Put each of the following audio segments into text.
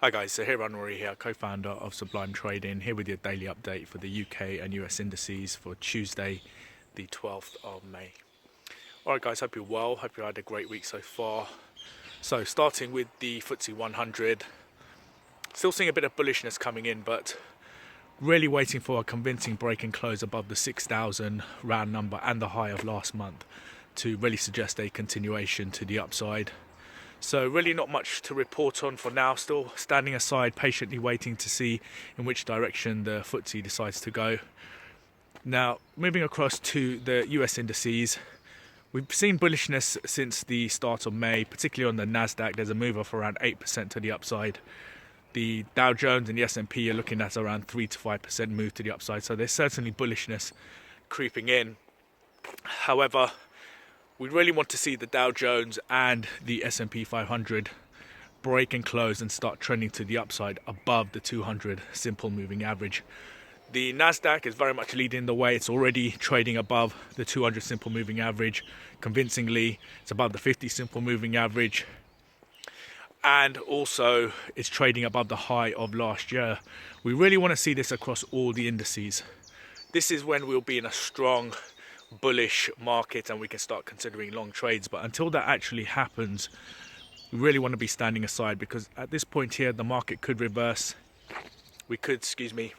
Hi guys, so here Anwari here, co-founder of Sublime Trading, here with your daily update for the UK and US indices for Tuesday, the 12th of May. Alright guys, hope you're well, hope you had a great week so far. So starting with the FTSE 100, still seeing a bit of bullishness coming in, but really waiting for a convincing break and close above the 6,000 round number and the high of last month to really suggest a continuation to the upside. So really not much to report on for now, still standing aside, patiently waiting to see in which direction the FTSE decides to go. Now, moving across to the US indices, we've seen bullishness since the start of May, particularly on the Nasdaq. There's a move of around 8% to the upside. The Dow Jones and the S&P are looking at around 3 to 5% move to the upside, so there's certainly bullishness creeping in. However, we really want to see the Dow Jones and the S&P 500 break and close and start trending to the upside above the 200 simple moving average. The Nasdaq is very much leading the way. It's already trading above the 200 simple moving average convincingly. It's above the 50 simple moving average, and also it's trading above the high of last year. We really want to see this across all the indices. This is when we'll be in a strong bullish market and we can start considering long trades, but until that actually happens, we really want to be standing aside, because at this point here the market could reverse. We could see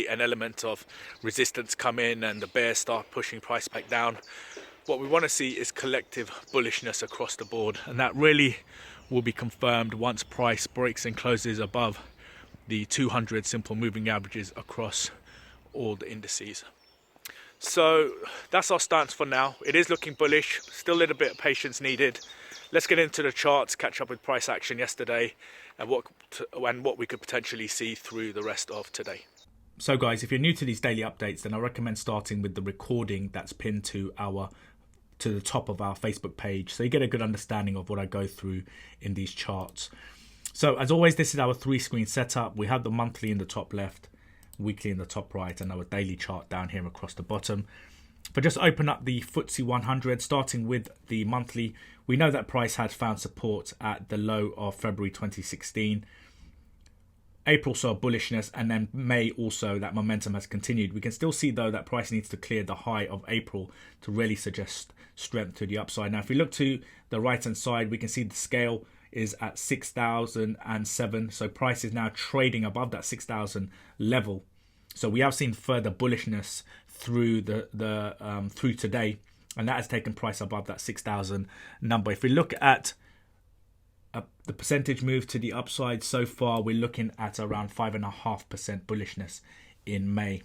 an element of resistance come in and the bears start pushing price back down. What we want to see is collective bullishness across the board, and that really will be confirmed once price breaks and closes above the 200 simple moving averages across all the indices. So that's our stance for now. It is looking bullish, still a little bit of patience needed. Let's get into the charts, catch up with price action yesterday and what we could potentially see through the rest of today. So guys, if you're new to these daily updates, then I recommend starting with the recording that's pinned to the top of our Facebook page, so you get a good understanding of what I go through in these charts. So as always, this is our 3-screen setup. We have the monthly in the top left, weekly in the top right, and our daily chart down here across the bottom. But just open up the FTSE 100, starting with the monthly. We know that price had found support at the low of February 2016. April saw bullishness, and then May also, that momentum has continued. We can still see though that price needs to clear the high of April to really suggest strength to the upside. Now if we look to the right hand side, we can see the scale is at 6,007, so price is now trading above that 6,000 level. So we have seen further bullishness through through today, and that has taken price above that 6,000 number. If we look at the percentage move to the upside so far, we're looking at around 5.5% bullishness in May.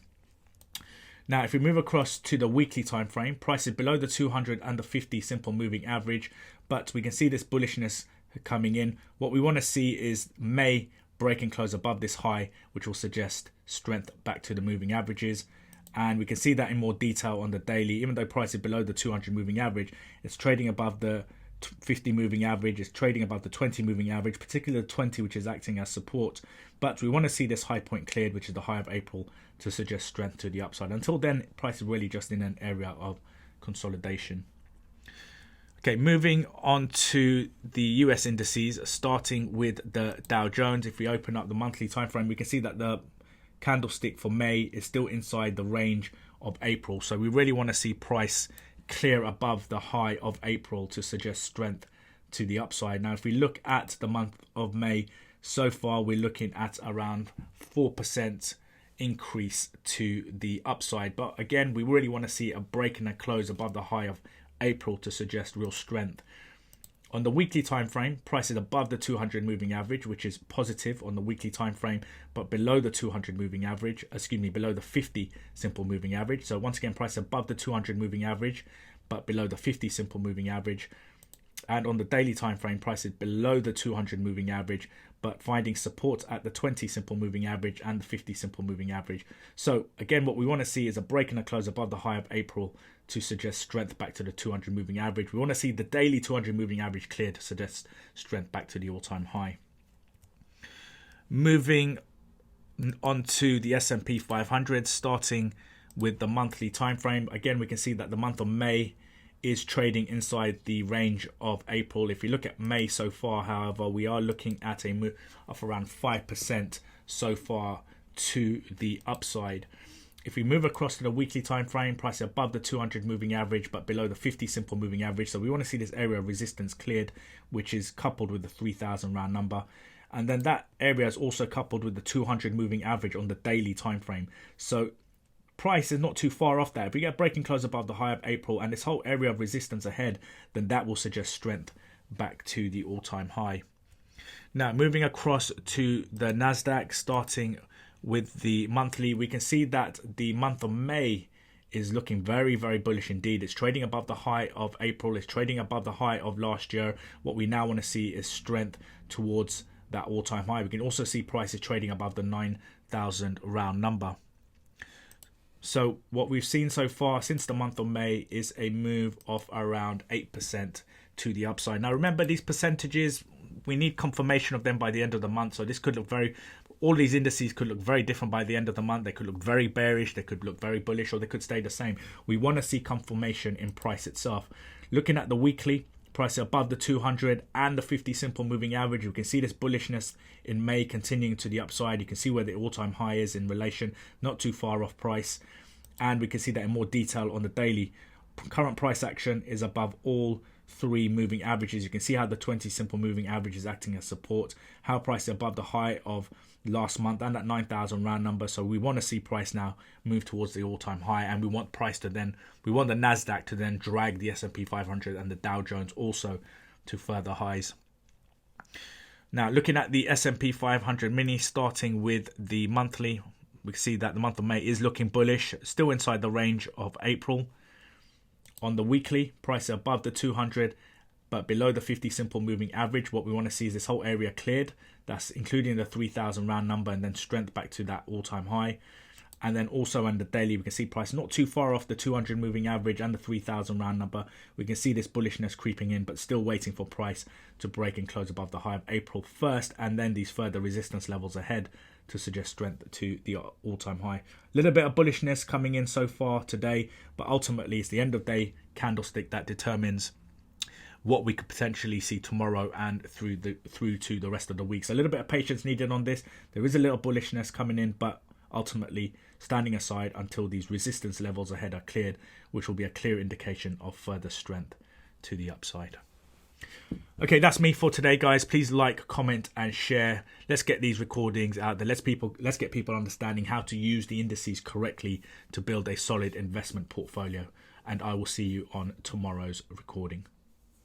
Now, if we move across to the weekly time frame, price is below the 200 and the 50 simple moving average, but we can see this bullishness coming in. What we want to see is May break and close above this high, which will suggest strength back to the moving averages. And we can see that in more detail on the daily. Even though price is below the 200 moving average, it's trading above the 50 moving average, it's trading above the 20 moving average, particularly the 20, which is acting as support. But we want to see this high point cleared, which is the high of April, to suggest strength to the upside. Until then, price is really just in an area of consolidation. Okay, moving on to the US indices, starting with the Dow Jones. If we open up the monthly time frame, we can see that the candlestick for May is still inside the range of April. So we really want to see price clear above the high of April to suggest strength to the upside. Now, if we look at the month of May, so far we're looking at around 4% increase to the upside. But again, we really want to see a break and a close above the high of April to suggest real strength. On the weekly time frame, price is above the 200 moving average, which is positive on the weekly time frame, but below the 200 moving average, below the 50 simple moving average. So once again, price above the 200 moving average, but below the 50 simple moving average. And on the daily time frame, price is below the 200 moving average, but finding support at the 20 simple moving average and the 50 simple moving average. So again, what we want to see is a break and a close above the high of April to suggest strength back to the 200 moving average. We want to see the daily 200 moving average clear to suggest strength back to the all-time high. Moving on to the S&P 500, starting with the monthly time frame. Again, we can see that the month of May is trading inside the range of April. If you look at May so far, however, we are looking at a move of around 5% so far to the upside. If we move across to the weekly time frame, price above the 200 moving average but below the 50 simple moving average. So we want to see this area of resistance cleared, which is coupled with the 3,000 round number. And then that area is also coupled with the 200 moving average on the daily time frame. So price is not too far off that. If we get breaking close above the high of April and this whole area of resistance ahead, then that will suggest strength back to the all-time high. Now, moving across to the Nasdaq, starting with the monthly, we can see that the month of May is looking very, very bullish indeed. It's trading above the high of April. It's trading above the high of last year. What we now want to see is strength towards that all-time high. We can also see prices trading above the 9,000 round number. So what we've seen so far since the month of May is a move of around 8% to the upside. Now remember, these percentages, we need confirmation of them by the end of the month. So this could look all these indices could look very different by the end of the month. They could look very bearish, they could look very bullish, or they could stay the same. We want to see confirmation in price itself. Looking at the weekly, price above the 200 and the 50 simple moving average. You can see this bullishness in May continuing to the upside. You can see where the all-time high is in relation, not too far off price. And we can see that in more detail on the daily. Current price action is above all three moving averages. You can see how the 20 simple moving average is acting as support, how price is above the high of last month and that 9,000 round number. So we want to see price now move towards the all-time high, and we want the Nasdaq to then drag the S&P 500 and the Dow Jones also to further highs. Now looking at the S&P 500 mini, starting with the monthly, we can see that the month of May is looking bullish, still inside the range of April. On the weekly, price above the 200 but below the 50 simple moving average. What we want to see is this whole area cleared. That's including the 3,000 round number, and then strength back to that all-time high. And then also on the daily, we can see price not too far off the 200 moving average and the 3,000 round number. We can see this bullishness creeping in, but still waiting for price to break and close above the high of April first, and then these further resistance levels ahead to suggest strength to the all-time high. A little bit of bullishness coming in so far today, but ultimately it's the end of day candlestick that determines what we could potentially see tomorrow and through to the rest of the week. So a little bit of patience needed on this. There is a little bullishness coming in, but ultimately standing aside until these resistance levels ahead are cleared, which will be a clear indication of further strength to the upside. Okay, that's me for today, guys. Please like, comment and share. Let's get these recordings out there. Let's get people understanding how to use the indices correctly to build a solid investment portfolio. And I will see you on tomorrow's recording.